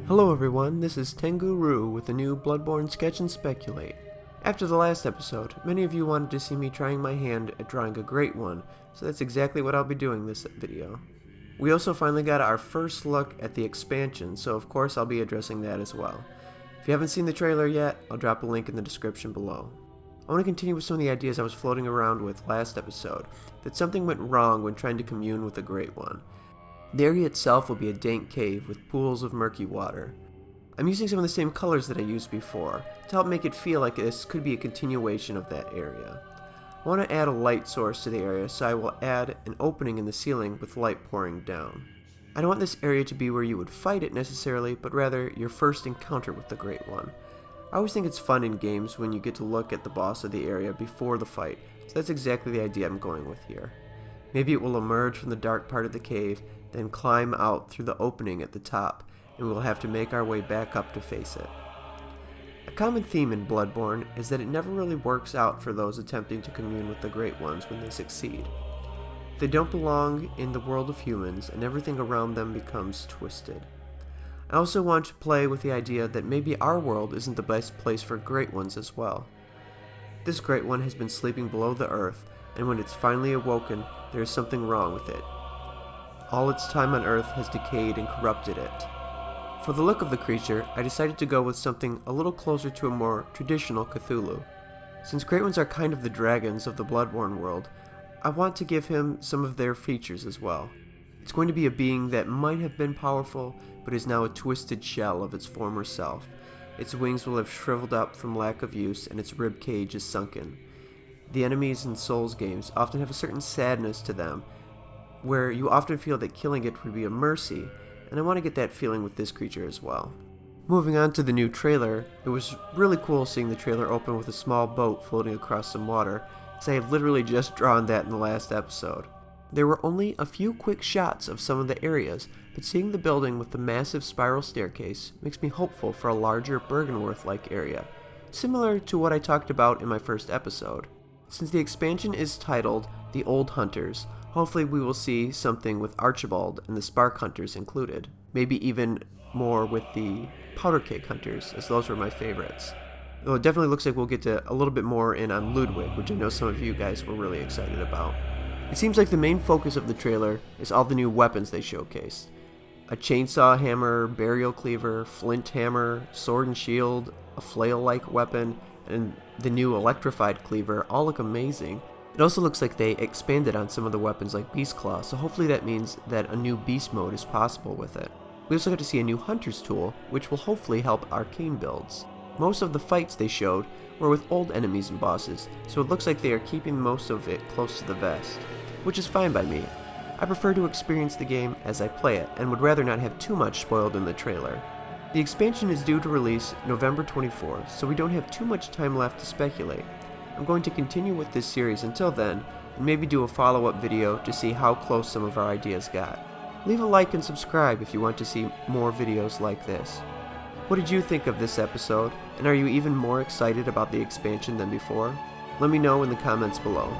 Hello everyone, this is Tengu with a new Bloodborne sketch and Speculate. After the last episode, many of you wanted to see me trying my hand at drawing a great one, so that's exactly what I'll be doing this video. We also finally got our first look at the expansion, so of course I'll be addressing that as well. If you haven't seen the trailer yet, I'll drop a link in the description below. I want to continue with some of the ideas I was floating around with last episode, that something went wrong when trying to commune with the Great One. The area itself will be a dank cave with pools of murky water. I'm using some of the same colors that I used before to help make it feel like this could be a continuation of that area. I want to add a light source to the area, so I will add an opening in the ceiling with light pouring down. I don't want this area to be where you would fight it necessarily, but rather your first encounter with the Great One. I always think it's fun in games when you get to look at the boss of the area before the fight, so that's exactly the idea I'm going with here. Maybe it will emerge from the dark part of the cave, then climb out through the opening at the top, and we'll have to make our way back up to face it. A common theme in Bloodborne is that it never really works out for those attempting to commune with the Great Ones when they succeed. They don't belong in the world of humans, and everything around them becomes twisted. I also want to play with the idea that maybe our world isn't the best place for Great Ones as well. This Great One has been sleeping below the earth, and when it's finally awoken, there is something wrong with it. All its time on Earth has decayed and corrupted it. For the look of the creature, I decided to go with something a little closer to a more traditional Cthulhu. Since Great Ones are kind of the dragons of the Bloodborne world, I want to give him some of their features as well. It's going to be a being that might have been powerful, but is now a twisted shell of its former self. Its wings will have shriveled up from lack of use, and its rib cage is sunken. The enemies in Souls games often have a certain sadness to them, where you often feel that killing it would be a mercy, and I want to get that feeling with this creature as well. Moving on to the new trailer, it was really cool seeing the trailer open with a small boat floating across some water, as I have literally just drawn that in the last episode. There were only a few quick shots of some of the areas, but seeing the building with the massive spiral staircase makes me hopeful for a larger Bergenworth-like area, similar to what I talked about in my first episode. Since the expansion is titled The Old Hunters, hopefully we will see something with Archibald and the Spark Hunters included. Maybe even more with the Powder Cake Hunters, as those were my favorites. Though it definitely looks like we'll get to a little bit more in on Ludwig, which I know some of you guys were really excited about. It seems like the main focus of the trailer is all the new weapons they showcased. A chainsaw hammer, burial cleaver, flint hammer, sword and shield, a flail-like weapon, and the new electrified cleaver all look amazing. It also looks like they expanded on some of the weapons like Beast Claw, so hopefully that means that a new beast mode is possible with it. We also got to see a new Hunter's Tool, which will hopefully help arcane builds. Most of the fights they showed were with old enemies and bosses, so it looks like they are keeping most of it close to the vest, which is fine by me. I prefer to experience the game as I play it, and would rather not have too much spoiled in the trailer. The expansion is due to release November 24th, so we don't have too much time left to speculate. I'm going to continue with this series until then, and maybe do a follow-up video to see how close some of our ideas got. Leave a like and subscribe if you want to see more videos like this. What did you think of this episode, and are you even more excited about the expansion than before? Let me know in the comments below.